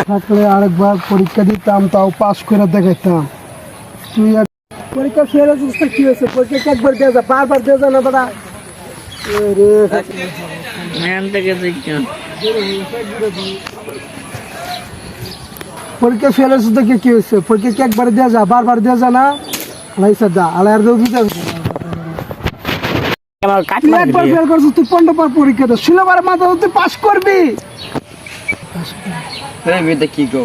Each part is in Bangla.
থাকলে আরেকবার পরীক্ষা দিতাম, তাও পাস করে দেখাইতাম। তুই পরীক্ষা ফেল হয়েছিস, কি হয়েছে? পরীক্ষা একবার দিয়ে যা, বারবার দিয়ে যা না দাদা। পরীক্ষা ফেল হয়েছিস দেখে কি হয়েছে? পরীক্ষা একবার দিয়ে যা, বারবার দিয়ে যা না। একবার ফেল করছিস তুই, 15 বার পরীক্ষা দে, 16 বার মাথা তুই পাস করবি। কি গো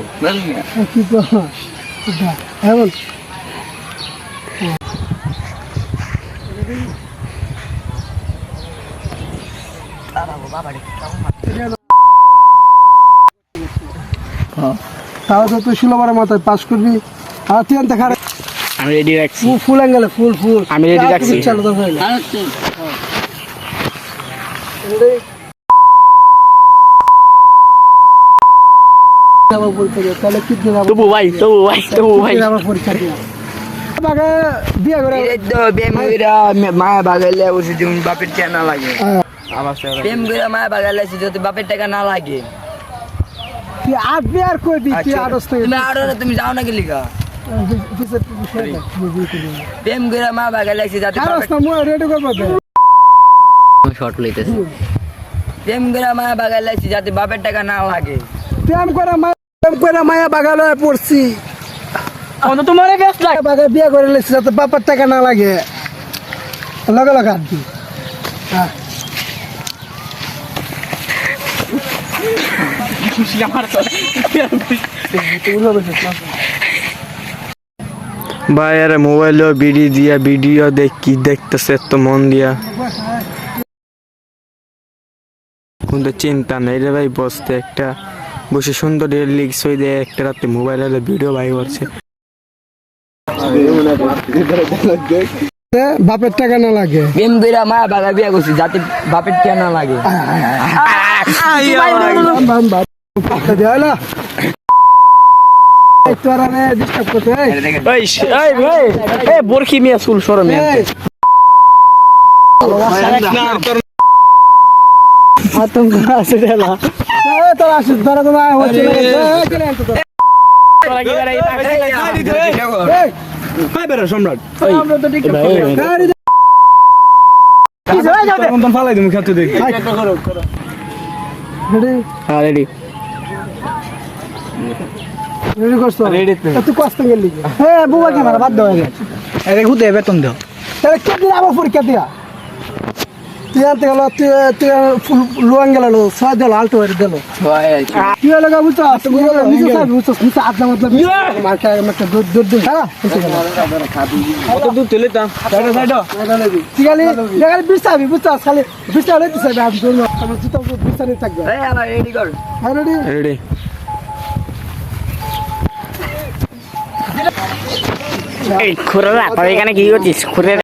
কি গো এখন তাও তো তুই 16 বারের মাথায় পাস করবি। আর তুই আনতে খারাপ, আমি রেডি রাখছি। ফুল অ্যাঙ্গেলে ফুল ফুল আমি রেডি রাখছি। চলো তো ভাই তাহলে কি দিন তবু ভাই আমার পরীক্ষা দিয়ে বিয়ে করে মায়া বাগাইলে ওষুধ যেমন বাপের টাকা না লাগে, প্রেম করে মায়া বাগাইলে যদি বাপের টাকা না লাগে। তুই আসবি আর করবি, তুই আড়স থেকে তুমি যাও না গেলি গা প্রেম করে মায়া বাগাইলে যাতে রেডি করবো শর্ট লইতেছে। প্রেম করে মায়া বাগাইলে যাতে বাপের টাকা না লাগে। প্রেম করে মায়া বাগালে পড়ছি, তোমার বাগা বিয়ে করে লেছি যাতে বাপের টাকা না লাগে। লগে লগে আনবি ভাই আরে মোবাইলে ভিডিও দেখ কি দেখতেছে এত মন দিয়া, কিন্তু চিন্তা নেই রে ভাই। বসতে একটা বসে সুন্দর লিখস হয়ে দেয় একটা রাতে মোবাইলে ভিডিও ভাই করছে। বাপের টাকা না লাগে, প্রেম করে মায়া বাগা বিয়া করছি যাতে বাপের টাকা না লাগে। বরখি মিয়া চুল সরম সম্রাট ফালাই তুমি খেতে দেখি। রেডি রেডি করছো? তুই কষ্ট গেলি হ্যাঁ বুবা ক্যামেরা বাদ দেওয়া গেছে। ঘুরতে বেতন দাও তাহলে কেদিন আবার পরীক্ষা দিয়া তুই আনতে গেল, তুই লোয়ান গেল 6 দিল আলটো হয়ে দিল। তুই লাগা বুঝছো নিচে আধা মতলব মার্কা একটা দূর দূর হ্যাঁ কত দূর তেলে তা ঠিক আছে দেখালি বিস্তাবি বুঝছো, খালি বিস্তাব লইতে চাইবে। আমি দূর আমার জুতা বিস্তাবি থাকবে। রেডি কর, রেডি রেডি এই খুড়া এখানে কি করছিস? খুড়ে